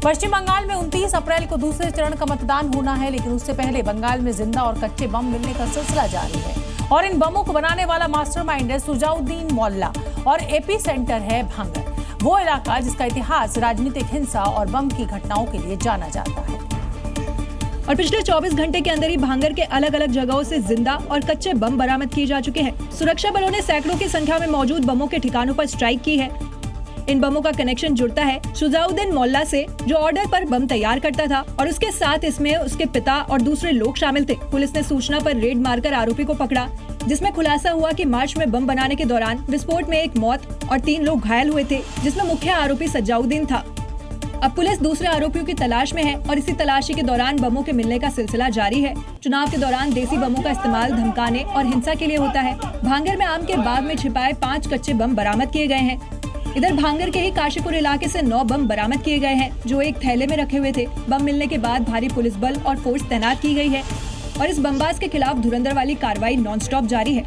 पश्चिम बंगाल में 29 अप्रैल को दूसरे चरण का मतदान होना है, लेकिन उससे पहले बंगाल में जिंदा और कच्चे बम मिलने का सिलसिला जारी है और इन बमों को बनाने वाला मास्टरमाइंड है सुजाउद्दीन मोल्ला और एपी सेंटर है भांगर, वो इलाका जिसका इतिहास राजनीतिक हिंसा और बम की घटनाओं के लिए जाना जाता है। और पिछले 24 घंटे के अंदर ही भांगर के अलग अलग जगहों से जिंदा और कच्चे बम बरामद किए जा चुके हैं। सुरक्षा बलों ने सैकड़ों की संख्या में मौजूद बमों के ठिकानों पर स्ट्राइक की है। इन बमों का कनेक्शन जुड़ता है सुजाउद्दीन मोल्ला से, जो ऑर्डर पर बम तैयार करता था, और उसके साथ इसमें उसके पिता और दूसरे लोग शामिल थे। पुलिस ने सूचना पर रेड मारकर आरोपी को पकड़ा, जिसमें खुलासा हुआ कि मार्च में बम बनाने के दौरान विस्फोट में एक मौत और 3 लोग घायल हुए थे, जिसमें मुख्य आरोपी सजाउद्दीन था। अब पुलिस दूसरे आरोपियों की तलाश में है और इसी तलाशी के दौरान बमों के मिलने का सिलसिला जारी है। चुनाव के दौरान देसी बमों का इस्तेमाल धमकाने और हिंसा के लिए होता है। भांगर में आम के बाग में छिपाए 5 कच्चे बम बरामद किए गए हैं। इधर भांगर के ही काशीपुर इलाके से 9 बम बरामद किए गए हैं, जो एक थैले में रखे हुए थे। बम मिलने के बाद भारी पुलिस बल और फोर्स तैनात की गई है और इस बमबाज के खिलाफ धुरंधर वाली कार्रवाई नॉनस्टॉप जारी है।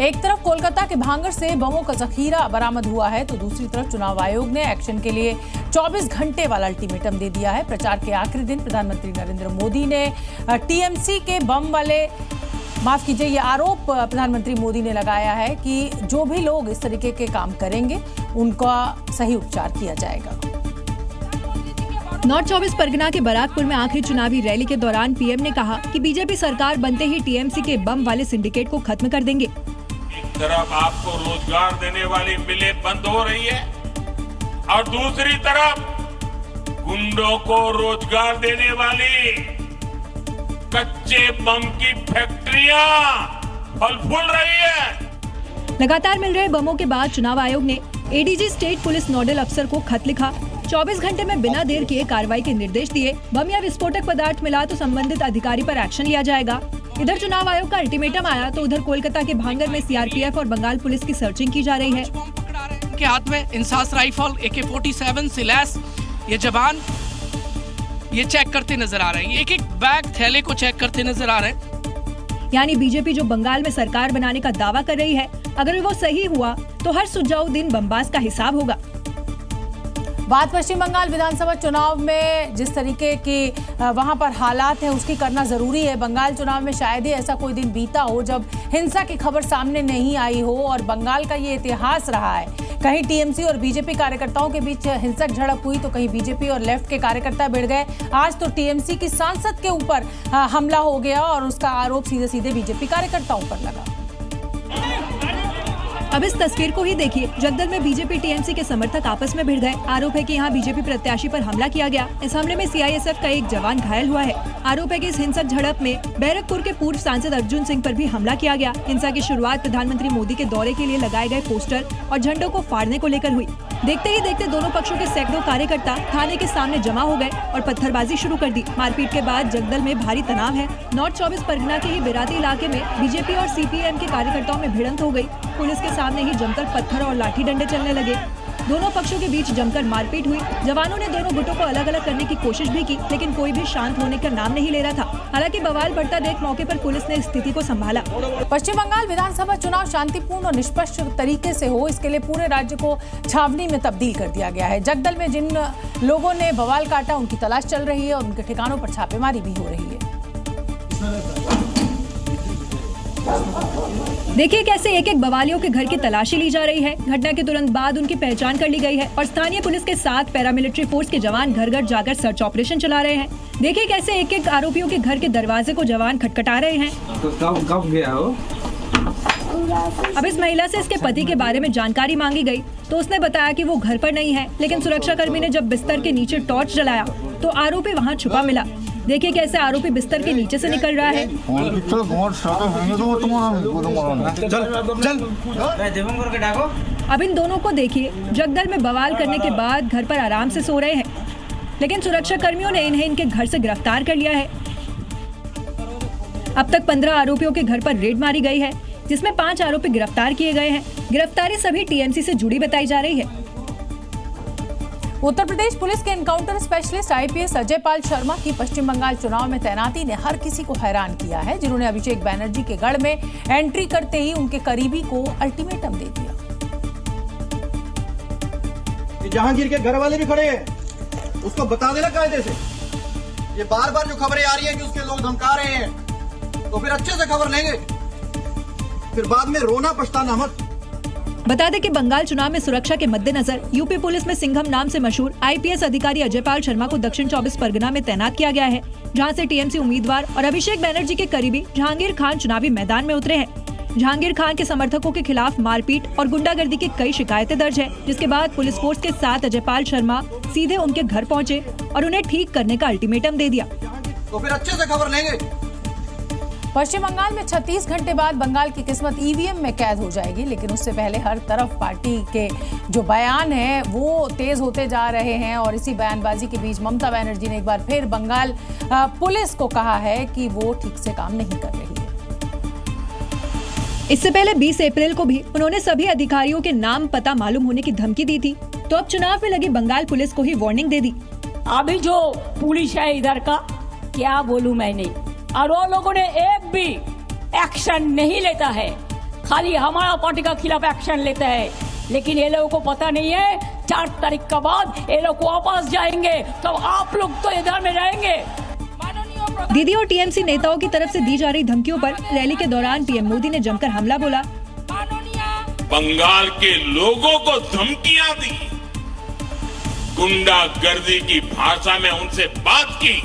एक तरफ कोलकाता के भांगर से बमों का जखीरा बरामद हुआ है, तो दूसरी तरफ चुनाव आयोग ने एक्शन के लिए 24 घंटे वाला अल्टीमेटम दे दिया है। प्रचार के आखिरी दिन प्रधानमंत्री नरेंद्र मोदी ने टीएमसी के बम वाले ये आरोप प्रधानमंत्री मोदी ने लगाया है कि जो भी लोग इस तरीके के काम करेंगे उनका सही उपचार किया जाएगा। नॉर्थ 24 परगना के बराकपुर में आखिरी चुनावी रैली के दौरान पीएम ने कहा कि बीजेपी सरकार बनते ही टीएमसी के बम वाले सिंडिकेट को खत्म कर देंगे। एक तरफ आपको रोजगार देने वाली मिलें बंद हो रही है और दूसरी तरफ गुंडों को रोजगार देने वाली कच्चे बम की फैक्ट्रियां फल फूल रही है। लगातार मिल रहे बमों के बाद चुनाव आयोग ने एडीजी स्टेट पुलिस नोडल अफसर को खत लिखा। 24 घंटे में बिना देर किए कार्रवाई के निर्देश दिए। बम या विस्फोटक पदार्थ मिला तो संबंधित अधिकारी पर एक्शन लिया जाएगा। इधर चुनाव आयोग का अल्टीमेटम आया तो उधर कोलकाता के भांगर में सीआरपीएफ और बंगाल पुलिस की सर्चिंग की जा रही है। के हाथ में इंसास राइफल, AK-47 से लैस ये जवान ये चेक करते नजर आ रहे हैं। एक एक बैग थैले को चेक करते नजर आ रहे हैं। यानी बीजेपी जो बंगाल में सरकार बनाने का दावा कर रही है, अगर वो सही हुआ तो हर सुजाउद्दीन बमबाज का हिसाब होगा। बात पश्चिम बंगाल विधानसभा चुनाव में जिस तरीके की वहां पर हालात है उसकी करना जरूरी है। बंगाल चुनाव में शायद ही ऐसा कोई दिन बीता हो जब हिंसा की खबर सामने नहीं आई हो, और बंगाल का ये इतिहास रहा है। कहीं टीएमसी और बीजेपी कार्यकर्ताओं के बीच हिंसक झड़प हुई तो कहीं बीजेपी और लेफ्ट के कार्यकर्ता भिड़ गए। आज तो टीएमसी की सांसद के ऊपर हमला हो गया और उसका आरोप सीधे सीधे बीजेपी कार्यकर्ताओं पर लगा। अब इस तस्वीर को ही देखिए। जगदल में बीजेपी टीएमसी के समर्थक आपस में भिड़ गए। आरोप है कि यहाँ बीजेपी प्रत्याशी पर हमला किया गया। इस हमले में सीआईएसएफ का एक जवान घायल हुआ है। आरोप है कि इस हिंसक झड़प में बैरकपुर के पूर्व सांसद अर्जुन सिंह पर भी हमला किया गया। हिंसा की शुरुआत प्रधानमंत्री मोदी के दौरे के लिए लगाए गए पोस्टर और झंडों को फाड़ने को लेकर हुई। देखते ही देखते दोनों पक्षों के सैकड़ों कार्यकर्ता थाने के सामने जमा हो गए और पत्थरबाजी शुरू कर दी। मारपीट के बाद जगदल में भारी तनाव है। नॉर्थ 24 परगना के ही बिराती इलाके में बीजेपी और सीपीएम के कार्यकर्ताओं में भिड़ंत हो गई। पुलिस के सामने ही जमकर पत्थर और लाठी डंडे चलने लगे। दोनों पक्षों के बीच जमकर मारपीट हुई। जवानों ने दोनों गुटों को अलग अलग करने की कोशिश भी की, लेकिन कोई भी शांत होने का नाम नहीं ले रहा था। हालांकि बवाल बढ़ता देख मौके पर पुलिस ने स्थिति को संभाला। पश्चिम बंगाल विधानसभा चुनाव शांतिपूर्ण और निष्पक्ष तरीके से हो, इसके लिए पूरे राज्य को छावनी में तब्दील कर दिया गया है। जगदल में जिन लोगों ने बवाल काटा उनकी तलाश चल रही है और उनके ठिकानों पर छापेमारी भी हो रही है। देखिए कैसे एक एक बवालियों के घर की तलाशी ली जा रही है। घटना के तुरंत बाद उनकी पहचान कर ली गई है और स्थानीय पुलिस के साथ पैरामिलिट्री फोर्स के जवान घर घर जाकर सर्च ऑपरेशन चला रहे हैं। देखिए कैसे एक एक आरोपियों के घर के दरवाजे को जवान खटखटा रहे हैं। तो कब गया हो? अब इस महिला से इसके पति के बारे में जानकारी मांगी गई तो उसने बताया कि वो घर पर नहीं है, लेकिन सुरक्षा कर्मी ने जब बिस्तर के नीचे टॉर्च जलाया तो आरोपी वहाँ छुपा मिला। देखिए कैसे आरोपी बिस्तर के नीचे से निकल रहा है। अब इन दोनों को देखिए, जगदल में बवाल करने के बाद घर पर आराम से सो रहे हैं, लेकिन सुरक्षा कर्मियों ने इन्हें इनके घर से गिरफ्तार कर लिया है। अब तक 15 आरोपियों के घर पर रेड मारी गई है, जिसमें 5 आरोपी गिरफ्तार किए गए हैं। गिरफ्तारी सभी टीएमसी से जुड़ी बताई जा रही है। उत्तर प्रदेश पुलिस के encounter specialist IPS Ajay Pal Sharma की पश्चिम बंगाल चुनाव में तैनाती ने हर किसी को हैरान किया है, जिन्होंने अभिषेक बैनर्जी के गढ़ में एंट्री करते ही उनके करीबी को अल्टीमेटम दे दिया। जहांगीर के घर वाले भी खड़े हैं, उसको बता देना कायदे से। ये बार बार जो खबरें आ रही हैं कि उसके लोग धमका रहे हैं, तो फिर अच्छे से खबर लेंगे, फिर बाद में रोना पछताना मत। बता दें कि बंगाल चुनाव में सुरक्षा के मद्देनजर यूपी पुलिस में सिंघम नाम से मशहूर आईपीएस अधिकारी अजयपाल शर्मा को दक्षिण 24 परगना में तैनात किया गया है, जहां से टीएमसी उम्मीदवार और अभिषेक बनर्जी के करीबी जहांगीर खान चुनावी मैदान में उतरे हैं। जहांगीर खान के समर्थकों के खिलाफ मारपीट और गुंडागर्दी की कई शिकायतें दर्ज है, जिसके बाद पुलिस फोर्स के साथ अजयपाल शर्मा सीधे उनके घर पहुंचे और उन्हें ठीक करने का अल्टीमेटम दे दिया। तो फिर अच्छे से खबर लेंगे। पश्चिम बंगाल में 36 घंटे बाद बंगाल की किस्मत ईवीएम में कैद हो जाएगी, लेकिन उससे पहले हर तरफ पार्टी के जो बयान है वो तेज होते जा रहे हैं और इसी बयानबाजी के बीच ममता बनर्जी ने एक बार फिर बंगाल पुलिस को कहा है कि वो ठीक से काम नहीं कर रही है। इससे पहले 20 अप्रैल को भी उन्होंने सभी अधिकारियों के नाम पता मालूम होने की धमकी दी थी, तो अब चुनाव में लगी बंगाल पुलिस को ही वार्निंग दे दी। अभी जो पुलिस है इधर का, क्या बोलूं मैंने, और वो लोगों ने एक भी एक्शन नहीं लेता है, खाली हमारा पार्टी का खिलाफ एक्शन लेता है। लेकिन ये लोगों को पता नहीं है 4 तारीख के बाद ये लोग वापस जाएंगे, तो आप लोग तो इधर में रहेंगे। दीदी और टीएमसी नेताओं की तरफ से दी जा रही धमकियों पर रैली के दौरान पीएम मोदी ने जमकर हमला बोला। बंगाल के लोगों को धमकियां दी, गुंडागर्दी की भाषा में उनसे बात की,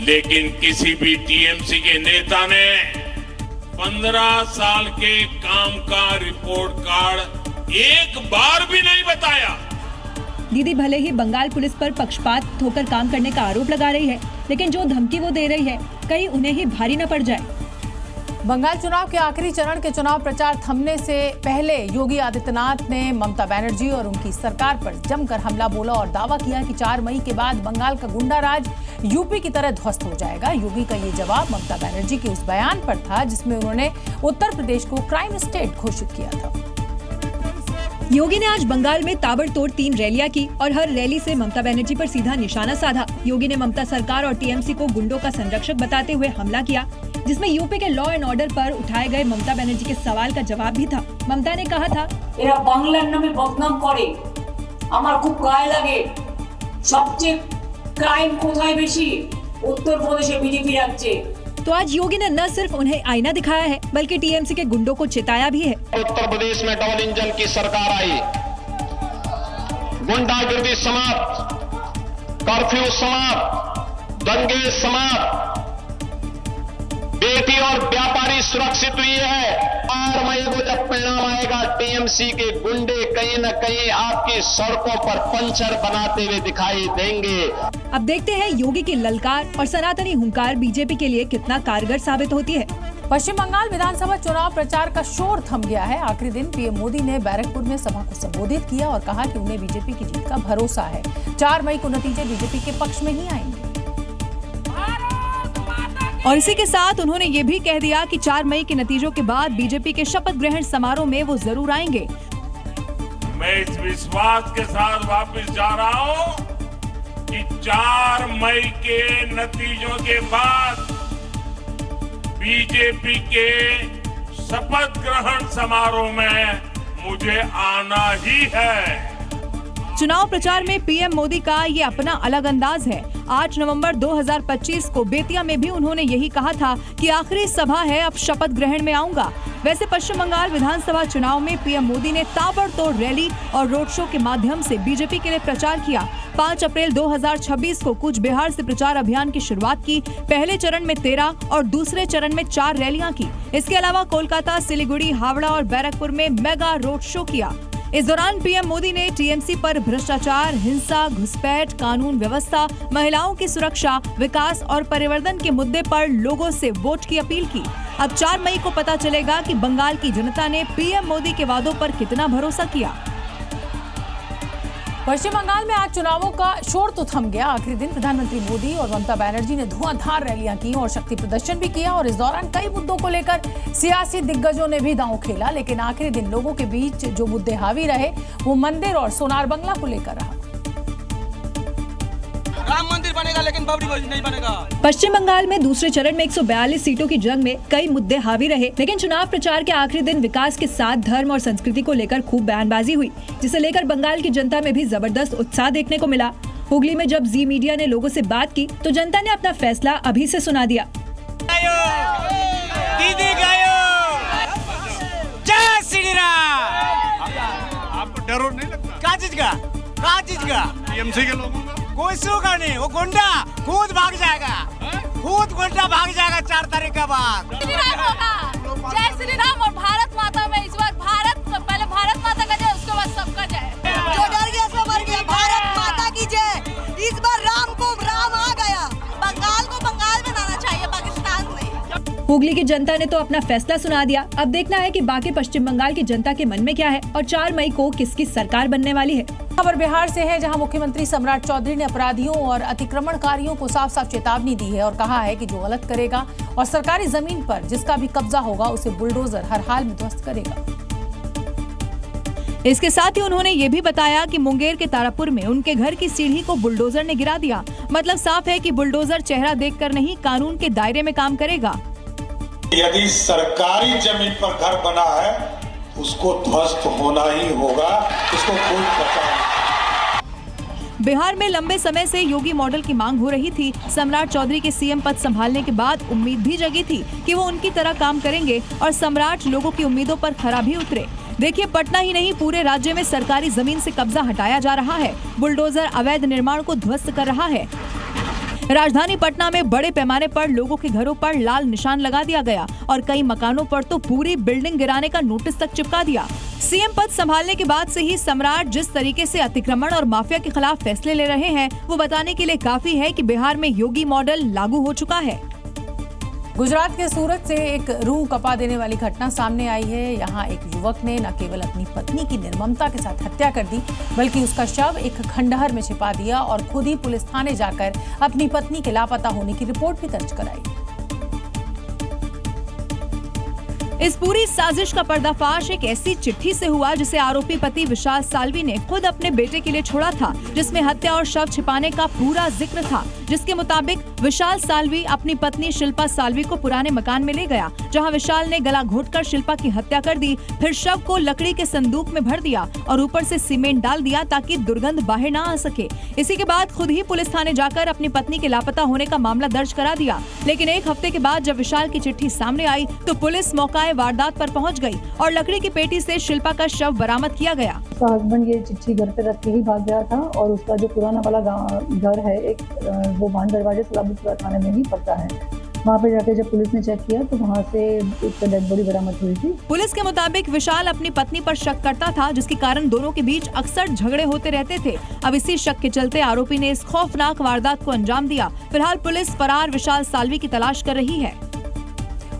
लेकिन किसी भी टीएमसी के नेता ने 15 साल के काम का रिपोर्ट कार्ड एक बार भी नहीं बताया। दीदी भले ही बंगाल पुलिस पर पक्षपात होकर काम करने का आरोप लगा रही है, लेकिन जो धमकी वो दे रही है कहीं उन्हें ही भारी न पड़ जाए। बंगाल चुनाव के आखिरी चरण के चुनाव प्रचार थमने से पहले योगी आदित्यनाथ ने ममता बनर्जी और उनकी सरकार पर जमकर हमला बोला और दावा किया कि 4 मई के बाद बंगाल का गुंडा राज यूपी की तरह ध्वस्त हो जाएगा। योगी का ये जवाब ममता बनर्जी के उस बयान पर था जिसमें उन्होंने उत्तर प्रदेश को क्राइम स्टेट घोषित किया था। योगी ने आज बंगाल में ताबड़तोड़ 3 रैलियां की और हर रैली से ममता बनर्जी पर सीधा निशाना साधा। योगी ने ममता सरकार और टीएमसी को गुंडों का संरक्षक बताते हुए हमला किया, जिसमें यूपी के लॉ एंड ऑर्डर पर उठाए गए ममता बनर्जी के सवाल का जवाब भी था। ममता ने कहा था, এরা বাংলার নামে বদনাম করে, আমার খুব গায়ে লাগে। সবচেয়ে ক্রাইম কোথায় বেশি? उत्तर प्रदेश बीजेपी राज्य। तो आज योगी ने न सिर्फ उन्हें आईना दिखाया है बल्कि टीएमसी के गुंडों को चिताया भी है। उत्तर प्रदेश में डबल इंजन की सरकार आई, गुंडागर्दी समाप्त, कर्फ्यू समाप्त, दंगे समाप्त, बेटी और व्यापारी सुरक्षित हुई है। 4 मई को जब परिणाम आएगा, टीएमसी के गुंडे कहीं न कहीं आपकी सड़कों पर पंचर बनाते हुए दिखाई देंगे। अब देखते हैं योगी की ललकार और सनातनी हुंकार बीजेपी के लिए कितना कारगर साबित होती है। पश्चिम बंगाल विधानसभा चुनाव प्रचार का शोर थम गया है। आखिरी दिन पीएम मोदी ने बैरकपुर में सभा को संबोधित किया और कहा कि उन्हें बीजेपी की जीत का भरोसा है। 4 मई को नतीजे बीजेपी के पक्ष में ही आएंगे। और इसी के साथ उन्होंने ये भी कह दिया कि 4 मई के नतीजों के बाद बीजेपी के शपथ ग्रहण समारोह में वो जरूर आएंगे। मैं इस विश्वास के साथ वापस जा रहा हूं कि 4 मई के नतीजों के बाद बीजेपी के शपथ ग्रहण समारोह में मुझे आना ही है। चुनाव प्रचार में पीएम मोदी का ये अपना अलग अंदाज है। 8 नवंबर 2025 को बेतिया में भी उन्होंने यही कहा था कि आखिरी सभा है, अब शपथ ग्रहण में आऊंगा। वैसे पश्चिम बंगाल विधानसभा चुनाव में पीएम मोदी ने ताबड़तोड़ रैली और रोड शो के माध्यम से बीजेपी के लिए प्रचार किया। 5 अप्रैल 2026 को कूच बिहार से प्रचार अभियान की शुरुआत की। पहले चरण में 13 और दूसरे चरण में 4 रैलियां की। इसके अलावा कोलकाता, सिलीगुड़ी, हावड़ा और बैरकपुर में मेगा रोड शो किया। इस दौरान पीएम मोदी ने टीएमसी पर भ्रष्टाचार, हिंसा, घुसपैठ, कानून व्यवस्था, महिलाओं की सुरक्षा, विकास और परिवर्तन के मुद्दे पर लोगों से वोट की अपील की। अब 4 मई को पता चलेगा कि बंगाल की जनता ने पीएम मोदी के वादों पर कितना भरोसा किया। पश्चिम बंगाल में आज चुनावों का शोर तो थम गया। आखिरी दिन प्रधानमंत्री मोदी और ममता बनर्जी ने धुआंधार रैलियां की और शक्ति प्रदर्शन भी किया और इस दौरान कई मुद्दों को लेकर सियासी दिग्गजों ने भी दांव खेला। लेकिन आखिरी दिन लोगों के बीच जो मुद्दे हावी रहे वो मंदिर और सोनार बंगला को लेकर रहा। राम मंदिर बनेगा लेकिन बाबरी मस्जिद नहीं बनेगा। पश्चिम बंगाल में दूसरे चरण में 142 सीटों की जंग में कई मुद्दे हावी रहे, लेकिन चुनाव प्रचार के आखिरी दिन विकास के साथ धर्म और संस्कृति को लेकर खूब बयानबाजी हुई, जिसे लेकर बंगाल की जनता में भी जबरदस्त उत्साह देखने को मिला। हुगली में जब जी मीडिया ने लोगों से बात की तो जनता ने अपना फैसला अभी से सुना दिया। दीदी गायो, जय श्री राम। आपको डर और नहीं लगता? क्या चीज का टीएमसी के लोगों का कोई सूखा नहीं, वो गुंडा खुद भाग जाएगा, खुद गुंडा भाग जाएगा 4 तारीख के बाद। श्री राम होगा, जय श्री राम। और भारत माता में इस बार पहले भारत माता का जय, उसके बाद सबका जय। जो डर गया सो मर गया, भारत माता की जय। इस बार राम को राम आ गया। बंगाल को बंगाल बनाना चाहिए, पाकिस्तान नहीं। हुगली की जनता ने तो अपना फैसला सुना दिया। अब देखना है कि बाकी पश्चिम बंगाल की जनता के मन में क्या है और 4 मई को किसकी सरकार बनने वाली है। खबर बिहार से है, जहां मुख्यमंत्री सम्राट चौधरी ने अपराधियों और अतिक्रमणकारियों को साफ साफ चेतावनी दी है और कहा है कि जो गलत करेगा और सरकारी जमीन पर जिसका भी कब्जा होगा उसे बुलडोजर हर हाल में ध्वस्त करेगा। इसके साथ ही उन्होंने ये भी बताया कि मुंगेर के तारापुर में उनके घर की सीढ़ी को बुलडोजर ने गिरा दिया। मतलब साफ है कि बुलडोजर चेहरा देखकर नहीं, कानून के दायरे में काम करेगा। यदि सरकारी जमीन पर घर बना है उसको ध्वस्त होना ही होगा, इसको कोई पता नहीं। बिहार में लंबे समय से योगी मॉडल की मांग हो रही थी। सम्राट चौधरी के सीएम पद संभालने के बाद उम्मीद भी जगी थी कि वो उनकी तरह काम करेंगे और सम्राट लोगों की उम्मीदों पर खरा भी उतरे। देखिए, पटना ही नहीं पूरे राज्य में सरकारी जमीन से कब्जा हटाया जा रहा है। बुलडोजर अवैध निर्माण को ध्वस्त कर रहा है। राजधानी पटना में बड़े पैमाने पर लोगों के घरों पर लाल निशान लगा दिया गया और कई मकानों पर तो पूरी बिल्डिंग गिराने का नोटिस तक चिपका दिया। सीएम पद संभालने के बाद से ही सम्राट जिस तरीके से अतिक्रमण और माफिया के खिलाफ फैसले ले रहे हैं, वो बताने के लिए काफी है कि बिहार में योगी मॉडल लागू हो चुका है। गुजरात के सूरत से एक रूह कपा देने वाली घटना सामने आई है। यहाँ एक युवक ने न केवल अपनी पत्नी की निर्ममता के साथ हत्या कर दी, बल्कि उसका शव एक खंडहर में छिपा दिया और खुद ही पुलिस थाने जाकर अपनी पत्नी के लापता होने की रिपोर्ट भी दर्ज कराई। इस पूरी साजिश का पर्दाफाश एक ऐसी चिट्ठी से हुआ जिसे आरोपी पति विशाल साल्वी ने खुद अपने बेटे के लिए छोड़ा था, जिसमें हत्या और शव छिपाने का पूरा जिक्र था। जिसके मुताबिक विशाल साल्वी अपनी पत्नी शिल्पा साल्वी को पुराने मकान में ले गया, जहां विशाल ने गला घोंटकर शिल्पा की हत्या कर दी। फिर शव को लकड़ी के संदूक में भर दिया और ऊपर से सीमेंट डाल दिया ताकि दुर्गंध बाहर न आ सके। इसी के बाद खुद ही पुलिस थाने जाकर अपनी पत्नी के लापता होने का मामला दर्ज करा दिया। लेकिन एक हफ्ते के बाद जब विशाल की चिट्ठी सामने आई तो पुलिस मौका वारदात पर पहुंच गई और लकड़ी की पेटी से शिल्पा का शव बरामद किया गया। उसका हस्बैंड ये चिट्ठी घर पे रख के ही भाग गया था और उसका जो पुराना वाला घर है एक, वो बांध दरवाजे सलाबतपुरा थाने में ही पड़ता है। वहाँ पे जाके जब पुलिस ने चेक किया तो वहाँ से एक डेड बॉडी बरामद हुई थी। पुलिस के मुताबिक विशाल अपनी पत्नी पर शक करता था, जिसके कारण दोनों के बीच अक्सर झगड़े होते रहते थे। अब इसी शक के चलते आरोपी ने इस खौफनाक वारदात को अंजाम दिया। फिलहाल पुलिस फरार विशाल साल्वी की तलाश कर रही है।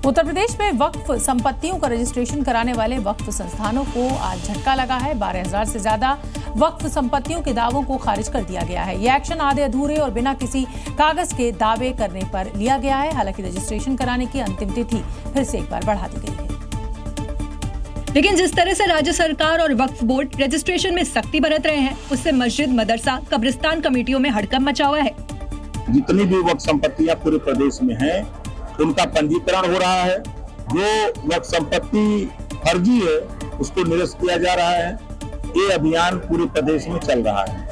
उत्तर प्रदेश में वक्फ संपत्तियों का रजिस्ट्रेशन कराने वाले वक्फ संस्थानों को आज झटका लगा है। 12,000 से ज्यादा वक्फ संपत्तियों के दावों को खारिज कर दिया गया है। यह एक्शन आधे अधूरे और बिना किसी कागज के दावे करने पर लिया गया है। हालांकि रजिस्ट्रेशन कराने की अंतिम तिथि फिर से एक बार बढ़ा दी गई है। लेकिन जिस तरह से राज्य सरकार और वक्फ बोर्ड रजिस्ट्रेशन में सख्ती बरत रहे हैं, उससे मस्जिद, मदरसा, कब्रिस्तान कमेटियों में हड़कंप मचा हुआ है। जितनी भी वक्फ संपत्तियां पूरे प्रदेश में हैं, उनका पंजीकरण हो रहा है। जो वक्फ संपत्ति फर्जी है उसको निरस्त किया जा रहा है। ये अभियान पूरे प्रदेश में चल रहा है।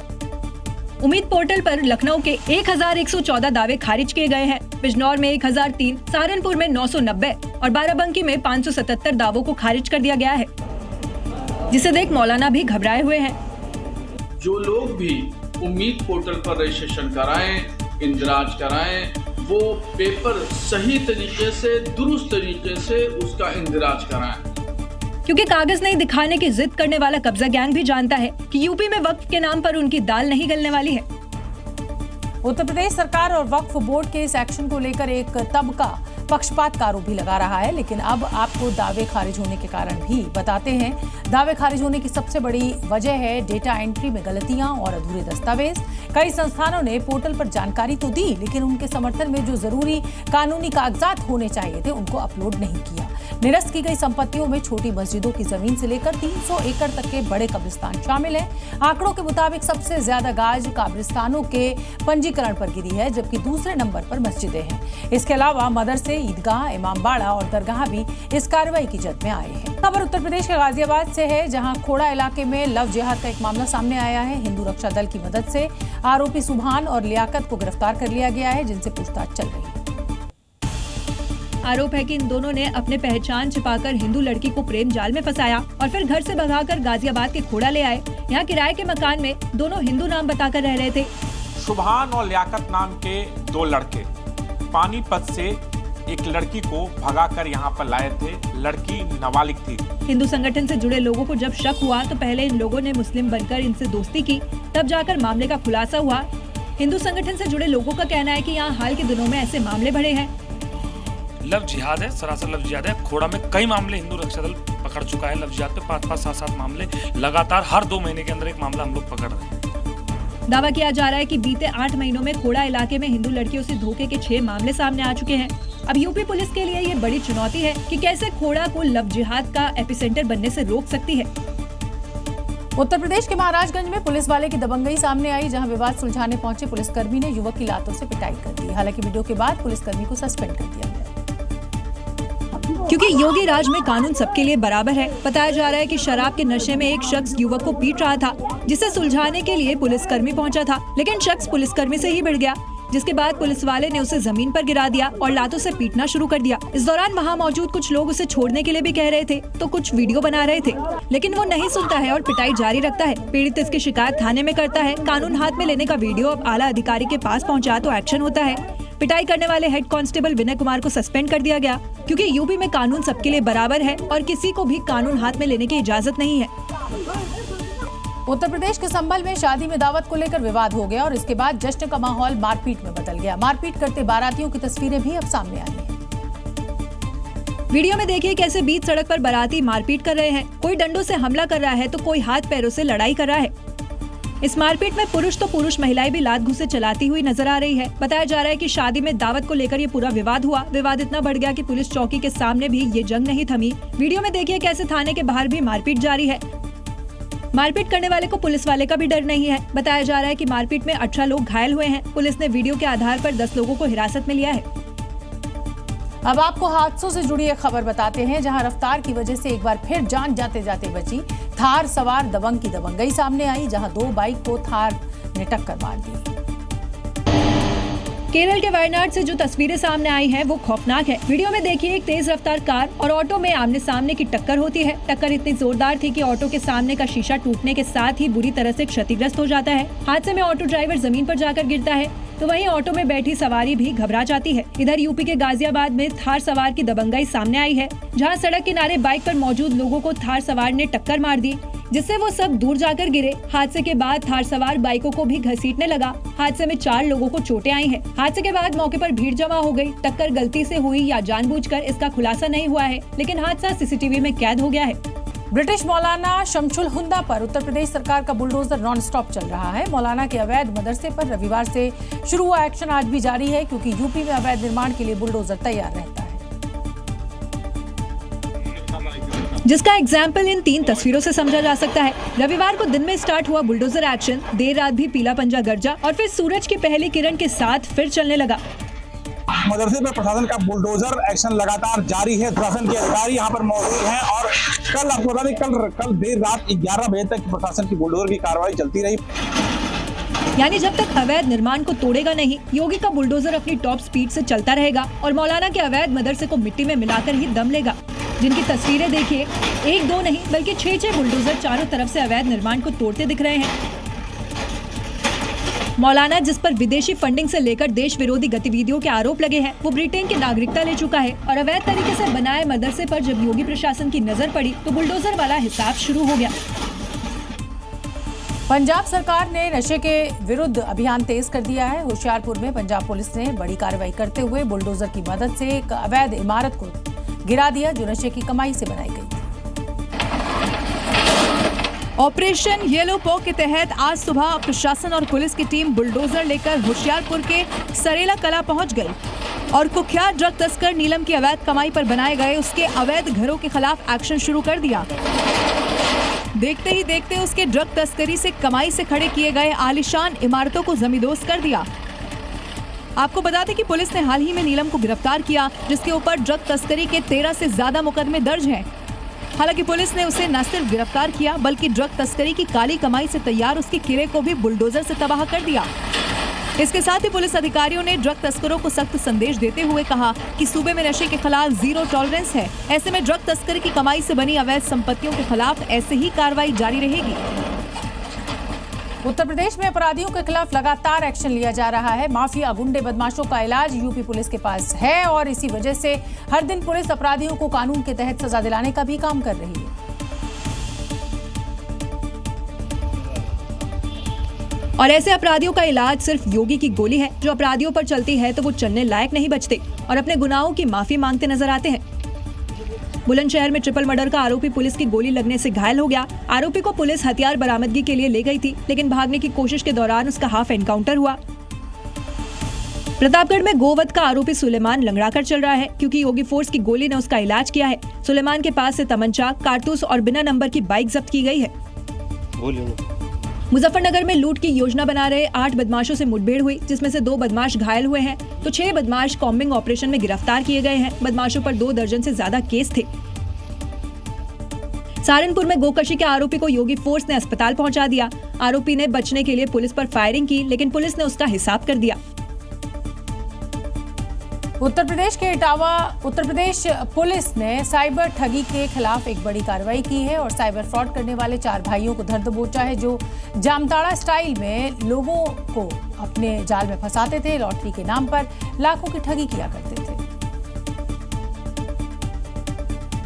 उम्मीद पोर्टल पर लखनऊ के 1114 दावे खारिज किए गए हैं। बिजनौर में 1003, सहारनपुर में 990 और बाराबंकी में 577 दावों को खारिज कर दिया गया है, जिसे देख मौलाना भी घबराए हुए हैं। जो लोग भी उम्मीद पोर्टल पर रजिस्ट्रेशन कराएं, इंदराज कराएं, वो पेपर सही तरीके से, दुरुस्त तरीके से उसका इंदराज कराएं। क्योंकि कागज नहीं दिखाने की जिद करने वाला कब्जा गैंग भी जानता है कि यूपी में वक्फ के नाम पर उनकी दाल नहीं गलने वाली है। उत्तर प्रदेश सरकार और वक्फ बोर्ड के इस एक्शन को लेकर एक तबका पक्षपात का आरोप भी लगा रहा है। लेकिन अब आपको दावे खारिज होने के कारण भी बताते हैं। दावे खारिज होने की सबसे बड़ी वजह है डेटा एंट्री में गलतियां और अधूरे दस्तावेज। कई संस्थानों ने पोर्टल पर जानकारी तो दी, लेकिन उनके समर्थन में जो जरूरी कानूनी कागजात होने चाहिए थे उनको अपलोड नहीं किया। निरस्त की गई संपत्तियों में छोटी मस्जिदों की जमीन से लेकर 300 एकड़ तक के बड़े कब्रिस्तान शामिल हैं। आंकड़ों के मुताबिक सबसे ज्यादा गाज कब्रिस्तानों के पंजीकरण पर गिरी है, जबकि दूसरे नंबर पर मस्जिदें हैं। इसके अलावा मदरसे, ईदगाह, इमामबाड़ा और दरगाह भी इस कार्रवाई की जद में आए हैं। खबर उत्तर प्रदेश के गाजियाबाद से है, जहां खोड़ा इलाके में लव जिहाद का एक मामला सामने आया है। हिंदू रक्षा दल की मदद से आरोपी सुभान और लियाकत को गिरफ्तार कर लिया गया है, जिनसे पूछताछ चल रही है। आरोप है कि इन दोनों ने अपने पहचान छिपाकर हिंदू लड़की को प्रेम जाल में फंसाया और फिर घर से भगाकर गाजियाबाद के खोड़ा ले आए। यहाँ किराए के मकान में दोनों हिंदू नाम बताकर रह रहे थे। सुभान और लियाकत नाम के दो लड़के पानीपत से एक लड़की को भगाकर यहाँ पर लाए थे। लड़की नाबालिग थी। हिंदू संगठन से जुड़े लोगों को जब शक हुआ तो पहले इन लोगों ने मुस्लिम बनकर इनसे दोस्ती की, तब जाकर मामले का खुलासा हुआ। हिंदू संगठन से जुड़े लोगों का कहना है कि यहाँ हाल के दिनों में ऐसे मामले बढ़े हैं। लव जिहाद है, सरासर लव जिहाद है। खोड़ा में कई मामले हिंदू रक्षा दल पकड़ चुका है। लव जिहाद पे 5-5, 7-7 मामले लगातार हर 2 महीने के अंदर एक मामला हम लोग पकड़ रहे हैं। दावा किया जा रहा है कि बीते 8 महीनों में खोड़ा इलाके में हिंदू लड़कियों से धोखे के 6 मामले सामने आ चुके हैं। अब यूपी पुलिस के लिए ये बड़ी चुनौती है कि कैसे खोड़ा को लव जिहाद का एपिसेंटर बनने से रोक सकती है। उत्तर प्रदेश के महाराजगंज में पुलिस वाले की दबंगई सामने आई, जहां विवाद सुलझाने पहुंचे पुलिसकर्मी ने युवक की लातों से पिटाई कर दी। हालांकि वीडियो के बाद पुलिसकर्मी को सस्पेंड कर दिया गया। क्योंकि योगी राज में कानून सबके लिए बराबर है। बताया जा रहा है कि शराब के नशे में एक शख्स युवक को पीट रहा था, जिसे सुलझाने के लिए पुलिसकर्मी पहुंचा था, लेकिन शख्स पुलिसकर्मी से ही भिड़ गया, जिसके बाद पुलिस वाले ने उसे जमीन पर गिरा दिया और लातों से पीटना शुरू कर दिया। इस दौरान वहां मौजूद कुछ लोग उसे छोड़ने के लिए भी कह रहे थे, तो कुछ वीडियो बना रहे थे, लेकिन वो नहीं सुनता है और पिटाई जारी रखता है। पीड़ित इसकी शिकायत थाने में करता है। कानून हाथ में लेने का वीडियो अब आला अधिकारी के पास पहुँचा तो एक्शन होता है। पिटाई करने वाले हेड कांस्टेबल विनय कुमार को सस्पेंड कर दिया गया, क्योंकि यूपी में कानून सबके लिए बराबर है और किसी को भी कानून हाथ में लेने की इजाजत नहीं है। उत्तर प्रदेश के संभल में शादी में दावत को लेकर विवाद हो गया और इसके बाद जश्न का माहौल मारपीट में बदल गया। मारपीट करते बारातियों की तस्वीरें भी अब सामने आई हैं। वीडियो में देखिए कैसे बीच सड़क पर बाराती मारपीट कर रहे हैं। कोई डंडों से हमला कर रहा है तो कोई हाथ पैरों से लड़ाई कर रहा है। इस मारपीट में पुरुष महिलाएं भी लात घुसे चलाती हुई नजर आ रही है। बताया जा रहा है कि शादी में दावत को लेकर ये पूरा विवाद हुआ। विवाद इतना बढ़ गया कि पुलिस चौकी के सामने भी ये जंग नहीं थमी। वीडियो में देखिए कैसे थाने के बाहर भी मारपीट जारी है। मारपीट करने वाले को पुलिस वाले का भी डर नहीं है। बताया जा रहा है कि मारपीट में 18 लोग घायल हुए हैं। पुलिस ने वीडियो के आधार पर 10 लोगों को हिरासत में लिया है। अब आपको हादसों से जुड़ी एक खबर बताते हैं, जहां रफ्तार की वजह से एक बार फिर जान जाते जाते बची। थार सवार दबंग की दबंगई सामने आई, जहां 2 बाइक को थार ने टक्कर मार दी। केरल के वायनाड से जो तस्वीरें सामने आई हैं वो खौफनाक है। वीडियो में देखिए एक तेज रफ्तार कार और ऑटो में आमने सामने की टक्कर होती है। टक्कर इतनी जोरदार थी कि ऑटो के सामने का शीशा टूटने के साथ ही बुरी तरह से क्षतिग्रस्त हो जाता है। हादसे में ऑटो ड्राइवर जमीन पर जाकर गिरता है, तो वहीं ऑटो में बैठी सवारी भी घबरा जाती है। इधर यूपी के गाजियाबाद में थार सवार की दबंगई सामने आई है, जहां सड़क किनारे बाइक पर मौजूद लोगों को थार सवार ने टक्कर मार दी, जिससे वो सब दूर जाकर गिरे। हादसे के बाद थार सवार बाइकों को भी घसीटने लगा। हादसे में 4 लोगों को चोटें आई हैं। हादसे के बाद मौके पर भीड़ जमा हो गई। टक्कर गलती से हुई या जानबूझकर, इसका खुलासा नहीं हुआ है, लेकिन हादसा सीसीटीवी में कैद हो गया है। ब्रिटिश मौलाना शमशुल हुंदा पर उत्तर प्रदेश सरकार का बुलडोजर नॉन स्टॉप चल रहा है। मौलाना के अवैध मदरसे पर रविवार से शुरू हुआ एक्शन आज भी जारी है, क्योंकि यूपी में अवैध निर्माण के लिए बुलडोजर तैयार रहता है, जिसका एग्जाम्पल इन 3 तस्वीरों से समझा जा सकता है। रविवार को दिन में स्टार्ट हुआ बुलडोजर एक्शन। देर रात भी पीला पंजा गरजा और फिर सूरज की पहली किरण के साथ फिर चलने लगा। मदरसे पर प्रशासन का बुलडोजर एक्शन लगातार जारी है। प्रशासन के अधिकारी यहाँ पर मौजूद हैं और कल आपको बता दें कल देर रात 11 बजे तक प्रशासन की बुलडोजर की कार्रवाई चलती रही। यानी जब तक अवैध निर्माण को तोड़ेगा नहीं, योगी का बुलडोजर अपनी टॉप स्पीड से चलता रहेगा और मौलाना के अवैध मदरसे को मिट्टी में मिलाकर ही दम लेगा। जिनकी तस्वीरें देखिए, 1-2 नहीं बल्कि 6-6 बुलडोजर चारों तरफ से अवैध निर्माण को तोड़ते दिख रहे हैं। मौलाना, जिस पर विदेशी फंडिंग से लेकर देश विरोधी गतिविधियों के आरोप लगे हैं, वो ब्रिटेन की नागरिकता ले चुका है और अवैध तरीके से बनाए मदरसे पर जब योगी प्रशासन की नजर पड़ी तो बुलडोजर वाला हिसाब शुरू हो गया। पंजाब सरकार ने नशे के विरुद्ध अभियान तेज कर दिया है। होशियारपुर में पंजाब पुलिस ने बड़ी कार्रवाई करते हुए बुलडोजर की मदद से एक अवैध इमारत को गिरा दिया जो नशे की कमाई से बनाई गई थी। ऑपरेशन येलो पॉ के तहत आज सुबह प्रशासन और पुलिस की टीम बुलडोजर लेकर होशियारपुर के सरेला कला पहुंच गई और कुख्यात ड्रग तस्कर नीलम की अवैध कमाई पर बनाए गए उसके अवैध घरों के खिलाफ एक्शन शुरू कर दिया। देखते ही देखते उसके ड्रग तस्करी से कमाई से खड़े किए गए आलीशान इमारतों को जमींदोज कर दिया। आपको बता दें कि पुलिस ने हाल ही में नीलम को गिरफ्तार किया जिसके ऊपर ड्रग तस्करी के 13 से ज्यादा मुकदमे दर्ज हैं। हालांकि पुलिस ने उसे न सिर्फ गिरफ्तार किया बल्कि ड्रग तस्करी की काली कमाई से तैयार उसके किले को भी बुलडोजर से तबाह कर दिया। इसके साथ ही पुलिस अधिकारियों ने ड्रग तस्करों को सख्त संदेश देते हुए कहा कि सूबे में नशे के खिलाफ जीरो टॉलरेंस है। ऐसे में ड्रग तस्करी की कमाई से बनी अवैध संपत्तियों के खिलाफ ऐसे ही कार्रवाई जारी रहेगी। उत्तर प्रदेश में अपराधियों के खिलाफ लगातार एक्शन लिया जा रहा है। माफिया गुंडे बदमाशों का इलाज यूपी पुलिस के पास है और इसी वजह से हर दिन पुलिस अपराधियों को कानून के तहत सजा दिलाने का भी काम कर रही है। और ऐसे अपराधियों का इलाज सिर्फ योगी की गोली है। जो अपराधियों पर चलती है तो वो चलने लायक नहीं बचते और अपने गुनाहों की माफी मांगते नजर आते हैं। बुलंदशहर में ट्रिपल मर्डर का आरोपी पुलिस की गोली लगने से घायल हो गया। आरोपी को पुलिस हथियार बरामदगी के लिए ले गई थी लेकिन भागने की कोशिश के दौरान उसका हाफ एनकाउंटर हुआ। प्रतापगढ़ में गोवध का आरोपी सुलेमान लंगड़ा कर चल रहा है क्योंकि योगी फोर्स की गोली ने उसका इलाज किया है। सुलेमान के पास से तमंचा, कारतूस और बिना नंबर की बाइक जब्त की गई है। मुजफ्फरनगर में लूट की योजना बना रहे 8 बदमाशों से मुठभेड़ हुई जिसमें से 2 बदमाश घायल हुए हैं तो 6 बदमाश कॉम्बिंग ऑपरेशन में गिरफ्तार किए गए हैं। बदमाशों पर 2 दर्जन से ज्यादा केस थे। सहारनपुर में गोकशी के आरोपी को योगी फोर्स ने अस्पताल पहुंचा दिया। आरोपी ने बचने के लिए पुलिस पर फायरिंग की लेकिन पुलिस ने उसका हिसाब कर दिया। उत्तर प्रदेश के इटावा उत्तर प्रदेश पुलिस ने साइबर ठगी के खिलाफ एक बड़ी कार्रवाई की है और साइबर फ्रॉड करने वाले 4 भाइयों को धर दबोचा है जो जामताड़ा स्टाइल में लोगों को अपने जाल में फंसाते थे। लॉटरी के नाम पर लाखों की ठगी किया करते थे।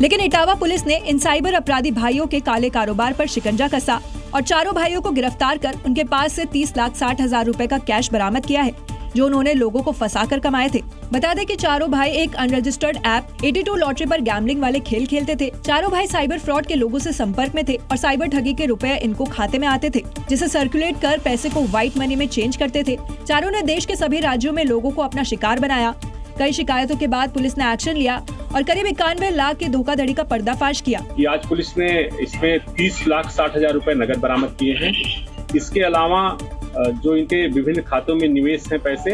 लेकिन इटावा पुलिस ने इन साइबर अपराधी भाइयों के काले कारोबार पर शिकंजा कसा और चारों भाइयों को गिरफ्तार कर उनके पास से 30,60,000 रुपए का कैश बरामद किया है जो उन्होंने लोगों को फंसाकर कमाए थे। बता दें कि चारों भाई एक अनरजिस्टर्ड ऐप 82 लॉटरी पर गैम्बलिंग वाले खेल खेलते थे। चारों भाई साइबर फ्रॉड के लोगों से संपर्क में थे और साइबर ठगी के रुपए इनको खाते में आते थे जिसे सर्कुलेट कर पैसे को व्हाइट मनी में चेंज करते थे। चारों ने देश के सभी राज्यों में लोगों को अपना शिकार बनाया। कई शिकायतों के बाद पुलिस ने एक्शन लिया और करीब 91 लाख की धोखाधड़ी का पर्दाफाश किया। आज पुलिस ने इसमें 30,60,000 रुपए नगद बरामद किए हैं। इसके अलावा जो इनके विभिन्न खातों में निवेश हैं पैसे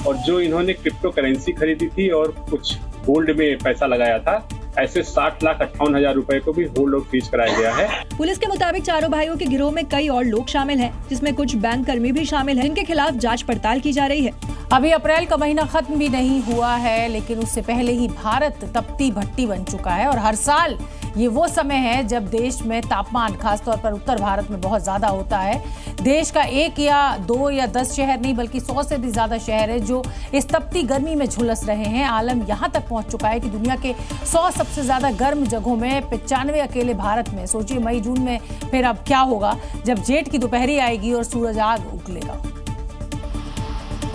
और जो इन्होंने क्रिप्टो करेंसी खरीदी थी और कुछ गोल्ड में पैसा लगाया था, ऐसे 60,58,000 रुपए को भी होल्ड और फ्रीज कराया गया है। पुलिस के मुताबिक चारों भाइयों के गिरोह में कई और लोग शामिल हैं, जिसमें कुछ बैंक कर्मी भी शामिल हैं, जिनके खिलाफ जांच पड़ताल की जा रही है। अभी अप्रैल का महीना खत्म भी नहीं हुआ है लेकिन उससे पहले ही भारत तपती भट्टी बन चुका है और हर साल ये वो समय है जब देश में तापमान खासतौर पर उत्तर भारत में बहुत ज्यादा होता है। देश का 1 या 2 या 10 शहर नहीं बल्कि 100 से भी ज्यादा शहर है जो इस तपती गर्मी में झुलस रहे हैं। आलम यहाँ तक पहुंच चुका है कि दुनिया के 100 सबसे ज्यादा गर्म जगहों में 95 अकेले भारत में। सोचिए मई जून में फिर अब क्या होगा जब जेठ की दोपहरी आएगी और सूरज आग उगलेगा।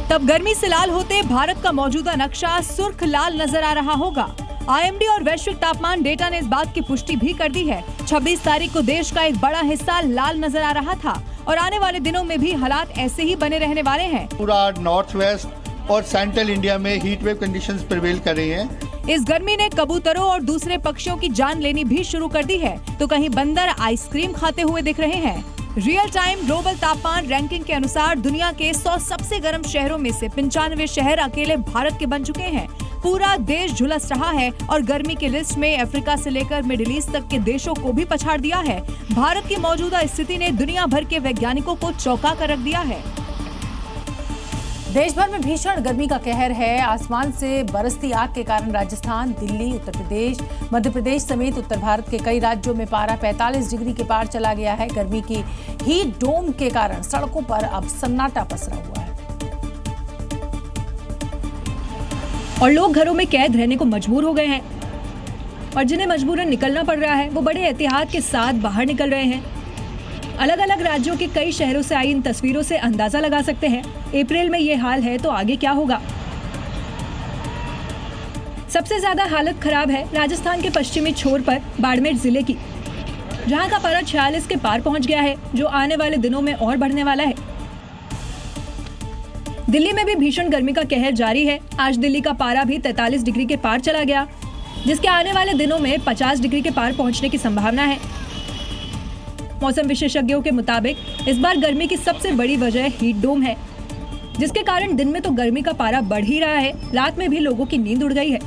तब गर्मी से लाल होते भारत का मौजूदा नक्शा सुर्ख लाल नजर आ रहा होगा। IMD और वैश्विक तापमान डेटा ने इस बात की पुष्टि भी कर दी है। 26 तारीख को देश का एक बड़ा हिस्सा लाल नजर आ रहा था और आने वाले दिनों में भी हालात ऐसे ही बने रहने वाले हैं। पूरा नॉर्थ वेस्ट और सेंट्रल इंडिया में हीट वेव कंडीशंस प्रिवेल कर रही हैं। इस गर्मी ने कबूतरों और दूसरे पक्षियों की जान लेनी भी शुरू कर दी है तो कहीं बंदर आइसक्रीम खाते हुए दिख रहे हैं। रियल टाइम ग्लोबल तापमान रैंकिंग के अनुसार दुनिया के 100 सबसे गर्म शहरों में से 95 शहर अकेले भारत के बन चुके हैं। पूरा देश झुलस रहा है और गर्मी की लिस्ट में अफ्रीका से लेकर मिडिल ईस्ट तक के देशों को भी पछाड़ दिया है। भारत की मौजूदा स्थिति ने दुनिया भर के वैज्ञानिकों को चौंका कर रख दिया है। देश भर में भीषण गर्मी का कहर है। आसमान से बरसती आग के कारण राजस्थान, दिल्ली, उत्तर प्रदेश, मध्य प्रदेश समेत उत्तर भारत के कई राज्यों में पारा 45 डिग्री के पार चला गया है। गर्मी की हीट डोम के कारण सड़कों पर अब सन्नाटा पसरा हुआ है और लोग घरों में कैद रहने को मजबूर हो गए हैं और जिन्हें मजबूरन निकलना पड़ रहा है वो बड़े एहतियात के साथ बाहर निकल रहे हैं। अलग अलग राज्यों के कई शहरों से आई इन तस्वीरों से अंदाजा लगा सकते हैं अप्रैल में ये हाल है तो आगे क्या होगा। सबसे ज्यादा हालत खराब है राजस्थान के पश्चिमी छोर पर बाड़मेर जिले की, जहां का पारा 46 के पार पहुंच गया है, जो आने वाले दिनों में और बढ़ने वाला है। दिल्ली में भी भीषण गर्मी का कहर जारी है। आज दिल्ली का पारा भी 43 डिग्री के पार चला गया, जिसके आने वाले दिनों में 50 डिग्री के पार पहुंचने की संभावना है। मौसम विशेषज्ञों के मुताबिक इस बार गर्मी की सबसे बड़ी वजह हीट डोम है, जिसके कारण दिन में तो गर्मी का पारा बढ़ ही रहा है, रात में भी लोगों की नींद उड़ गई है।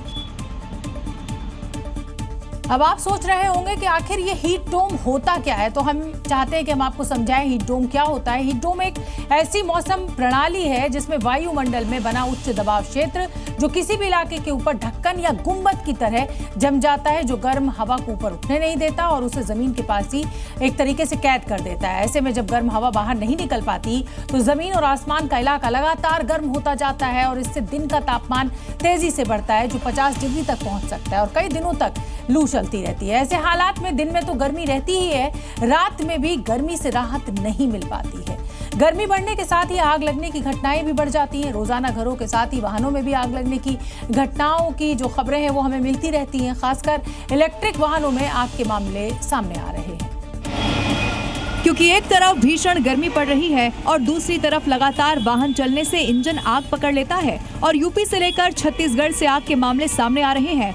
अब आप सोच रहे होंगे कि आखिर ये हीट डोम होता क्या है, तो हम चाहते हैं कि हम आपको समझाएं हीट डोम क्या होता है। हीट डोम एक ऐसी मौसम प्रणाली है जिसमें वायुमंडल में बना उच्च दबाव क्षेत्र जो किसी भी इलाके के ऊपर ढक्कन या गुंबद की तरह जम जाता है, जो गर्म हवा को ऊपर उठने नहीं देता और उसे जमीन के पास ही एक तरीके से कैद कर देता है। ऐसे में जब गर्म हवा बाहर नहीं निकल पाती तो जमीन और आसमान का इलाका लगातार गर्म होता जाता है और इससे दिन का तापमान तेजी से बढ़ता है, जो 50 डिग्री तक पहुंच सकता है और कई दिनों तक लू चलती रहती है। ऐसे हालात में दिन में तो गर्मी रहती ही है, रात में भी गर्मी से राहत नहीं मिल पाती है। गर्मी बढ़ने के साथ ही आग लगने की घटनाएं भी बढ़ जाती हैं। रोजाना घरों के साथ ही वाहनों में भी आग लगने की घटनाओं की जो खबरें हैं वो हमें मिलती रहती हैं। खासकर इलेक्ट्रिक वाहनों में आग के मामले सामने आ रहे हैं, क्योंकि एक तरफ भीषण गर्मी पड़ रही है और दूसरी तरफ लगातार वाहन चलने से इंजन आग पकड़ लेता है और यूपी से लेकर छत्तीसगढ़ से आग के मामले सामने आ रहे हैं।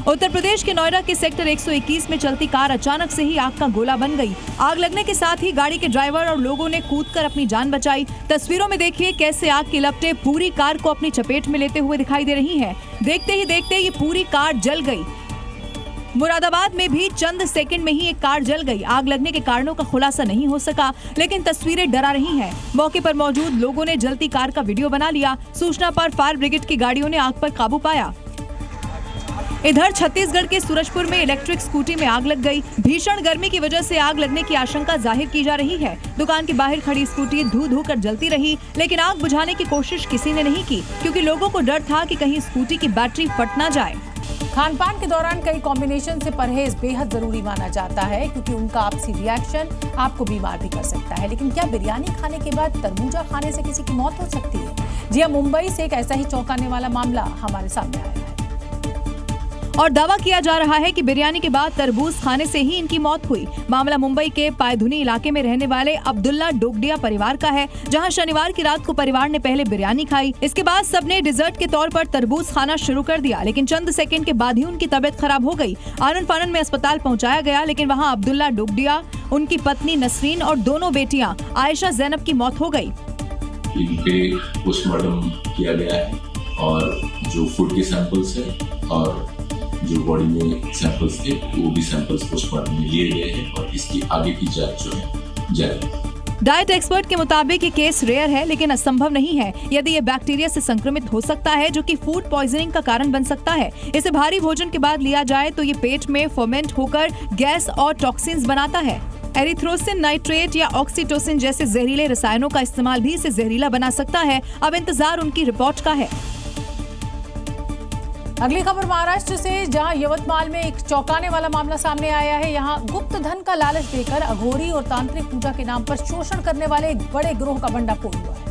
उत्तर प्रदेश के नोएडा के सेक्टर 121 में चलती कार अचानक से ही आग का गोला बन गई। आग लगने के साथ ही गाड़ी के ड्राइवर और लोगों ने कूदकर अपनी जान बचाई। तस्वीरों में देखिए कैसे आग की लपटें पूरी कार को अपनी चपेट में लेते हुए दिखाई दे रही हैं। देखते ही देखते ये पूरी कार जल गई। मुरादाबाद में भी चंद सेकंड में ही एक कार जल गई। आग लगने के कारणों का खुलासा नहीं हो सका, लेकिन तस्वीरें डरा रही हैं। मौके पर मौजूद लोगों ने जलती कार का वीडियो बना लिया। सूचना पर फायर ब्रिगेड की गाड़ियों ने आग पर काबू पाया। इधर छत्तीसगढ़ के सूरजपुर में इलेक्ट्रिक स्कूटी में आग लग गई। भीषण गर्मी की वजह से आग लगने की आशंका जाहिर की जा रही है। दुकान के बाहर खड़ी स्कूटी धू कर जलती रही, लेकिन आग बुझाने की कोशिश किसी ने नहीं की, क्योंकि लोगों को डर था कि कहीं स्कूटी की बैटरी फट ना जाए। खान-पान के दौरान कई कॉम्बिनेशन से परहेज बेहद जरूरी माना जाता है, क्योंकि उनका आपसी रिएक्शन आपको बीमार भी कर सकता है। लेकिन क्या बिरयानी खाने के बाद तरबूजा खाने से किसी की मौत हो सकती है? जी हां, मुंबई से एक ऐसा ही चौंकाने वाला मामला हमारे सामने आया है और दावा किया जा रहा है कि बिरयानी के बाद तरबूज खाने से ही इनकी मौत हुई। मामला मुंबई के पायधुनी इलाके में रहने वाले अब्दुल्ला डोगडिया परिवार का है, जहां शनिवार की रात को परिवार ने पहले बिरयानी खाई। इसके बाद सबने डिजर्ट के तौर पर तरबूज खाना शुरू कर दिया, लेकिन चंद सेकंड के बाद ही उनकी तबीयत खराब हो गई। आनन फानन में अस्पताल पहुंचाया गया, लेकिन वहां अब्दुल्ला डोगडिया, उनकी पत्नी नसरीन और दोनों बेटियां आयशा जैनब की मौत हो गई। पोस्टमार्टम किया गया है और जो फूड के सैंपल्स है और जो बॉडी में सैंपल्स थे वो भी सैंपल्स पोस्टमार्टम में लिए गए हैं और इसकी आगे की जांच जो है जारी। डाइट एक्सपर्ट के मुताबिक ये केस रेयर है, लेकिन असंभव नहीं है। यदि ये बैक्टीरिया से संक्रमित हो सकता है, जो कि फूड पॉइजनिंग का कारण बन सकता है। इसे भारी भोजन के बाद लिया जाए तो ये पेट में फर्मेंट होकर गैस और टॉक्सिन्स बनाता है। एरिथ्रोसिन नाइट्रेट या ऑक्सीटोसिन जैसे जहरीले रसायनों का इस्तेमाल भी इसे जहरीला बना सकता है। अब इंतजार उनकी रिपोर्ट का है। अगली खबर महाराष्ट्र से, जहां यवतमाल में एक चौंकाने वाला मामला सामने आया है। यहां गुप्त धन का लालच देकर अघोरी और तांत्रिक पूजा के नाम पर शोषण करने वाले एक बड़े गिरोह का भंडाफोड़ हुआ है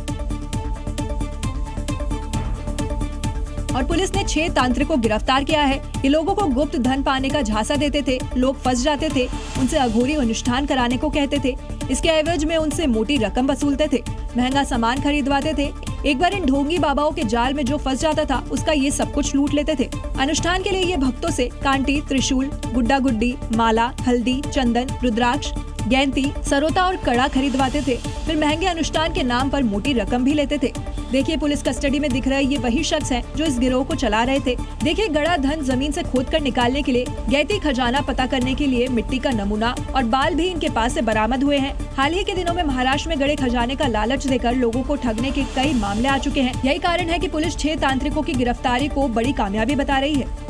और पुलिस ने 6 तांत्रिकों को गिरफ्तार किया है। ये लोगों को गुप्त धन पाने का झांसा देते थे, लोग फंस जाते थे, उनसे अघोरी अनुष्ठान कराने को कहते थे। इसके एवज में उनसे मोटी रकम वसूलते थे, महंगा सामान खरीदवाते थे। एक बार इन ढोंगी बाबाओं के जाल में जो फंस जाता था उसका ये सब कुछ लूट लेते थे। अनुष्ठान के लिए ये भक्तों से कांटी, त्रिशूल, गुड्डा गुड्डी, माला, हल्दी, चंदन, रुद्राक्ष, गैंती, सरोता और कड़ा खरीदवाते थे। फिर महंगे अनुष्ठान के नाम पर मोटी रकम भी लेते थे। देखिए, पुलिस कस्टडी में दिख रहे ये वही शख्स हैं जो इस गिरोह को चला रहे थे। देखिए, गड़ा धन जमीन से खोदकर निकालने के लिए, गैती खजाना पता करने के लिए मिट्टी का नमूना और बाल भी इनके पास से बरामद हुए हैं। हाल ही के दिनों में महाराष्ट्र में गड़े खजाने का लालच देकर लोगों को ठगने के कई मामले आ चुके हैं। यही कारण है कि पुलिस 6 तांत्रिकों की गिरफ्तारी को बड़ी कामयाबी बता रही है।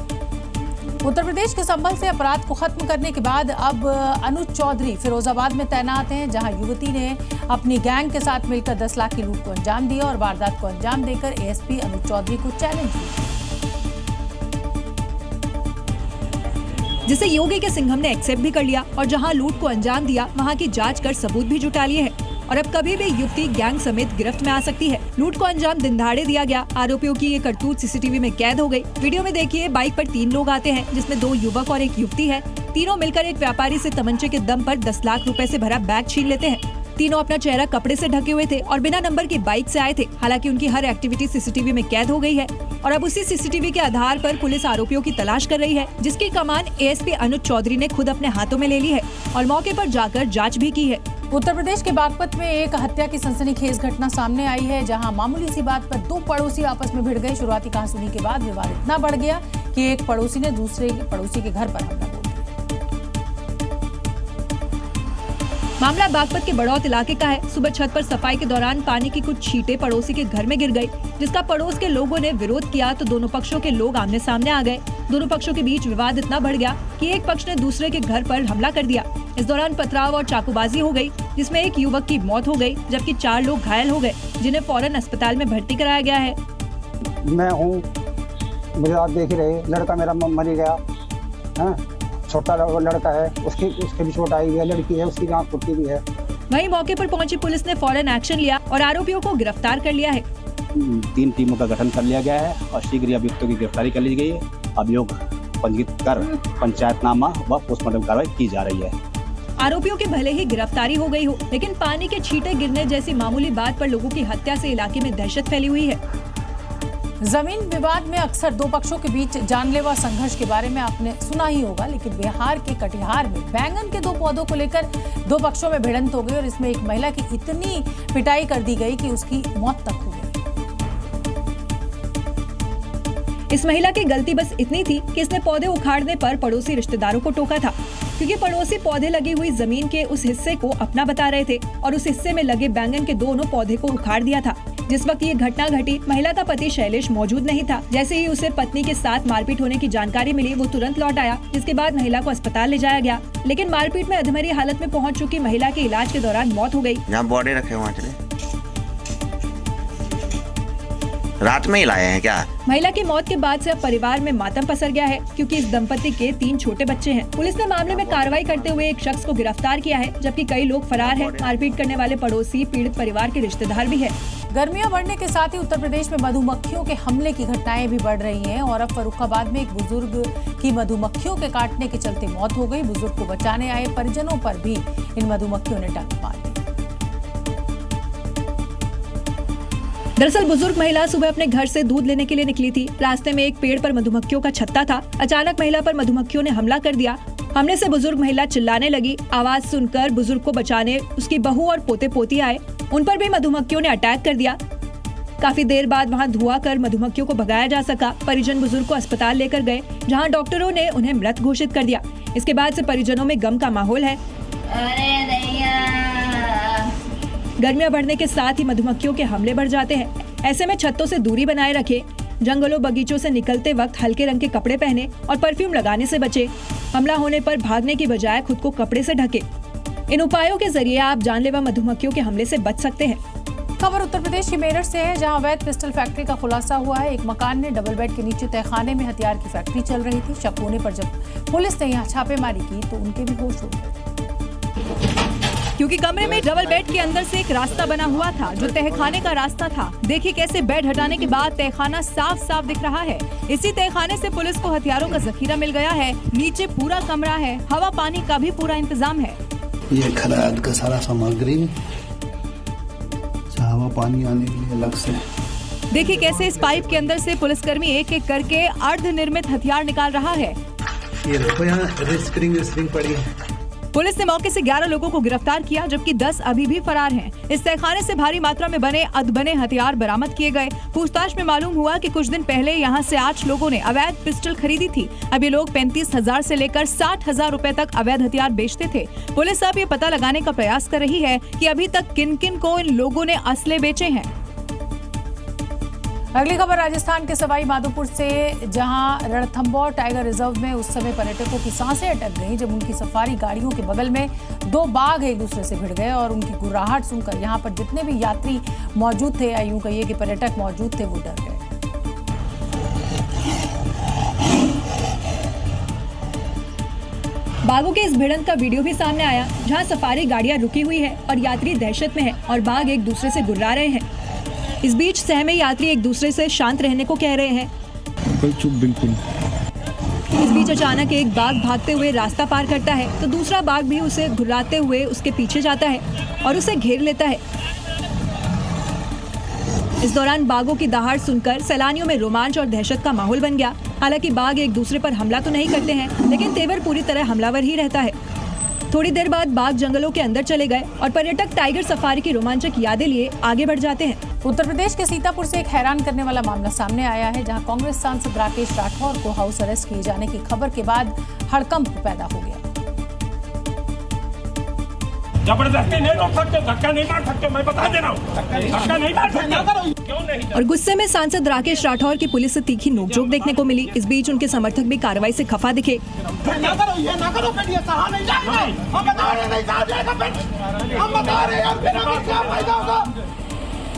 उत्तर प्रदेश के संभल से अपराध को खत्म करने के बाद अब अनुज चौधरी फिरोजाबाद में तैनात हैं, जहां युवती ने अपनी गैंग के साथ मिलकर 10 लाख की लूट को अंजाम दिया और वारदात को अंजाम देकर एएसपी अनुज चौधरी को चैलेंज किया। जिसे योगी के सिंघम ने एक्सेप्ट भी कर लिया और जहां लूट को अंजाम दिया वहां की जांच कर सबूत भी जुटा लिए हैं और अब कभी भी युवती गैंग समेत गिरफ्त में आ सकती है। लूट को अंजाम दिनदहाड़े दिया गया। आरोपियों की ये करतूत सीसीटीवी में कैद हो गई। वीडियो में देखिए बाइक पर 3 लोग आते हैं जिसमें 2 युवक और एक युवती है। तीनों मिलकर एक व्यापारी से तमंचे के दम पर 10 लाख रुपए से भरा बैग छीन लेते हैं। तीनों अपना चेहरा कपड़े से ढके हुए थे और बिना नंबर की बाइक से आए थे। हालांकि उनकी हर एक्टिविटी सीसीटीवी में कैद हो गई है और अब उसी सीसीटीवी के आधार पर पुलिस आरोपियों की तलाश कर रही है, जिसकी कमान एएसपी अनुज चौधरी ने खुद अपने हाथों में ले ली है और मौके पर जाकर जांच भी की है। उत्तर प्रदेश के बागपत में एक हत्या की सनसनीखेज घटना सामने आई है, जहां मामूली सी बात पर 2 पड़ोसी आपस में भिड़ गए। शुरुआती कहासुनी के बाद विवाद इतना बढ़ गया कि एक पड़ोसी ने दूसरे पड़ोसी के घर पर हमला बोल दिया। मामला बागपत के बड़ौत इलाके का है। सुबह छत पर सफाई के दौरान पानी की कुछ छींटे पड़ोसी के घर में गिर गई, जिसका पड़ोस के लोगों ने विरोध किया तो दोनों पक्षों के लोग आमने सामने आ गए। दोनों पक्षों के बीच विवाद इतना बढ़ गया कि एक पक्ष ने दूसरे के घर पर हमला कर दिया। इस दौरान पथराव और चाकूबाजी हो गई, जिसमें एक युवक की मौत हो गई जबकि 4 लोग घायल हो गए, जिन्हें फौरन अस्पताल में भर्ती कराया गया है। मैं हूँ, मुझे आप देख ही रहे, लड़का मेरा मर गया, छोटा लड़का है, उसके भी चोट आई है, लड़की है, उसकी आंख फुटी भी है। वहीं मौके पर पहुंची पुलिस ने फौरन एक्शन लिया और आरोपियों को गिरफ्तार कर लिया है। 3 टीमों का गठन कर लिया गया है और शीघ्र अभियुक्तों की गिरफ्तारी कर ली गई है। अभियोग पंजीकृत कर पंचायतनामा व पोस्टमार्टम कार्रवाई की जा रही है। आरोपियों की भले ही गिरफ्तारी हो गई हो, लेकिन पानी के छींटे गिरने जैसी मामूली बात पर लोगों की हत्या से इलाके में दहशत फैली हुई है। जमीन विवाद में अक्सर 2 पक्षों के बीच जानलेवा संघर्ष के बारे में आपने सुना ही होगा, लेकिन बिहार के कटिहार में बैंगन के 2 पौधों को लेकर 2 पक्षों में भिड़ंत हो गई और इसमें एक महिला की इतनी पिटाई कर दी गई कि उसकी मौत तक हो गई। इस महिला की गलती बस इतनी थी कि इसने पौधे उखाड़ने पर पड़ोसी रिश्तेदारों को टोका था, क्योंकि पड़ोसी पौधे लगी हुई जमीन के उस हिस्से को अपना बता रहे थे और उस हिस्से में लगे बैंगन के दोनों पौधे को उखाड़ दिया था। जिस वक्त ये घटना घटी, महिला का पति शैलेश मौजूद नहीं था। जैसे ही उसे पत्नी के साथ मारपीट होने की जानकारी मिली, वो तुरंत लौट आया, जिसके बाद महिला को अस्पताल ले जाया गया, लेकिन मारपीट में अधमरी हालत में पहुंच चुकी महिला के इलाज के दौरान मौत हो गई। जहाँ बॉडी रखे वहाँ चले, रात में ही लाए हैं क्या? महिला की मौत के बाद से अब परिवार में मातम पसर गया है, क्योंकि इस दंपति के 3 छोटे बच्चे हैं। पुलिस ने मामले में कार्रवाई करते हुए एक शख्स को गिरफ्तार किया है, जबकि कई लोग फरार हैं। मारपीट करने वाले पड़ोसी पीड़ित परिवार के रिश्तेदार भी है। गर्मियां बढ़ने के साथ ही उत्तर प्रदेश में मधुमक्खियों के हमले की घटनाएं भी बढ़ रही हैं और अब फर्रुखाबाद में एक बुजुर्ग की मधुमक्खियों के काटने के चलते मौत हो गई। बुजुर्ग को बचाने आए परिजनों पर भी इन मधुमक्खियों ने डंक मार दी। दरअसल बुजुर्ग महिला सुबह अपने घर से दूध लेने के लिए निकली थी। रास्ते में एक पेड़ पर मधुमक्खियों का छत्ता था। अचानक महिला पर मधुमक्खियों ने हमला कर दिया। हमले से बुजुर्ग महिला चिल्लाने लगी। आवाज सुनकर बुजुर्ग को बचाने उसकी बहू और पोते पोती आए। उन पर भी मधुमक्खियों ने अटैक कर दिया। काफी देर बाद वहां धुआं कर मधुमक्खियों को भगाया जा सका। परिजन बुजुर्ग को अस्पताल लेकर गए, जहां डॉक्टरों ने उन्हें मृत घोषित कर दिया। इसके बाद से परिजनों में गम का माहौल है। गर्मियां बढ़ने के साथ ही मधुमक्खियों के हमले बढ़ जाते हैं। ऐसे में छतों से दूरी बनाए रखें, जंगलों बगीचों से निकलते वक्त हल्के रंग के कपड़े पहने और परफ्यूम लगाने से बचे। हमला होने पर भागने की बजाय खुद को कपड़े से ढके। इन उपायों के जरिए आप जानलेवा मधुमक्खियों के हमले से बच सकते हैं। खबर उत्तर प्रदेश के मेरठ से है, जहां अवैध पिस्टल फैक्ट्री का खुलासा हुआ है। एक मकान में डबल बेड के नीचे तहखाने में हथियार की फैक्ट्री चल रही थी। शक होने पर जब पुलिस ने यहां छापेमारी की तो उनके भी होश उड़ गए, क्योंकि कमरे में डबल बेड के अंदर से एक रास्ता बना हुआ था जो तहखाने का रास्ता था। देखिए कैसे बेड हटाने के बाद तहखाना साफ साफ दिख रहा है। इसी तहखाने से पुलिस को हथियारों का जखीरा मिल गया है। नीचे पूरा कमरा है, हवा पानी का भी पूरा इंतजाम है। ये खराद का सारा सामग्री, हवा पानी आने के लिए अलग से। देखिए कैसे इस पाइप के अंदर से पुलिसकर्मी एक एक करके अर्धनिर्मित हथियार निकाल रहा है। ये देखो यहाँ स्प्रिंग पड़ी है। पुलिस ने मौके से 11 लोगों को गिरफ्तार किया, जबकि 10 अभी भी फरार हैं। इस तहखाने से भारी मात्रा में बने अधबने हथियार बरामद किए गए। पूछताछ में मालूम हुआ कि कुछ दिन पहले यहां से 8 लोगों ने अवैध पिस्टल खरीदी थी। अब ये लोग 35,000 से लेकर 60,000 रुपए तक अवैध हथियार बेचते थे। पुलिस अब ये पता लगाने का प्रयास कर रही है कि अभी तक किन किन को इन लोगों ने असले बेचे हैं। अगली खबर राजस्थान के सवाई माधोपुर से, जहां रणथंभौर टाइगर रिजर्व में उस समय पर्यटकों की सांसें अटक गईं जब उनकी सफारी गाड़ियों के बगल में 2 बाघ एक दूसरे से भिड़ गए और उनकी गुर्राहट सुनकर यहां पर जितने भी यात्री मौजूद थे या यूं कहिए कि पर्यटक मौजूद थे, वो डर गए। बाघों के इस भिड़ंत का वीडियो भी सामने आया, जहां सफारी गाड़ियां रुकी हुई है और यात्री दहशत में है और बाघ एक दूसरे से गुर्रा रहे हैं। इस बीच सहमे यात्री एक दूसरे से शांत रहने को कह रहे हैं। बिल्कुल। इस बीच अचानक एक बाघ भागते हुए रास्ता पार करता है तो दूसरा बाघ भी उसे घुराते हुए उसके पीछे जाता है और उसे घेर लेता है। इस दौरान बाघों की दहाड़ सुनकर सैलानियों में रोमांच और दहशत का माहौल बन गया। हालांकि बाघ एक दूसरे पर हमला तो नहीं करते हैं, लेकिन तेवर पूरी तरह हमलावर ही रहता है। थोड़ी देर बाद बाघ जंगलों के अंदर चले गए और पर्यटक टाइगर सफारी की रोमांचक यादें लिए आगे बढ़ जाते हैं। उत्तर प्रदेश के सीतापुर से एक हैरान करने वाला मामला सामने आया है, जहां कांग्रेस सांसद राकेश राठौर को हाउस अरेस्ट किए जाने की खबर के बाद हड़कंप पैदा हो गया। जबरदस्ती नहीं रोक सकते, धक्का नहीं मार सकते, मैं बता दे रहा हूँ, धक्का नहीं मार सकते। क्यों नहीं? और गुस्से में सांसद राकेश राठौर की पुलिस से तीखी नोकझोंक देखने को मिली। इस बीच उनके समर्थक भी कार्रवाई से खफा दिखे।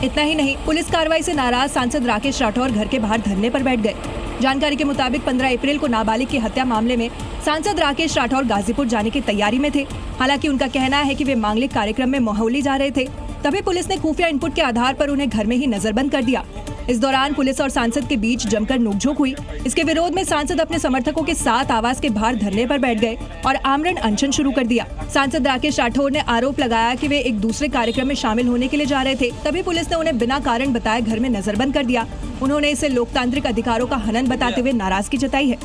इतना ही नहीं, पुलिस कार्रवाई से नाराज सांसद राकेश राठौर घर के बाहर धरने पर बैठ गए। जानकारी के मुताबिक 15 अप्रैल को नाबालिग की हत्या मामले में सांसद राकेश राठौर गाजीपुर जाने की तैयारी में थे। हालांकि उनका कहना है कि वे मांगलिक कार्यक्रम में मोहाली जा रहे थे, तभी पुलिस ने खुफिया इनपुट के आधार पर उन्हें घर में ही नजरबंद कर दिया। इस दौरान पुलिस और सांसद के बीच जमकर नोकझोंक हुई। इसके विरोध में सांसद अपने समर्थकों के साथ आवास के बाहर धरने पर बैठ गए और आमरण अनशन शुरू कर दिया। सांसद राकेश राठौर ने आरोप लगाया कि वे एक दूसरे कार्यक्रम में शामिल होने के लिए जा रहे थे, तभी पुलिस ने उन्हें बिना कारण बताए घर में नजरबंद कर दिया। उन्होंने इसे लोकतांत्रिक अधिकारों का हनन बताते हुए नाराजगी जताई है।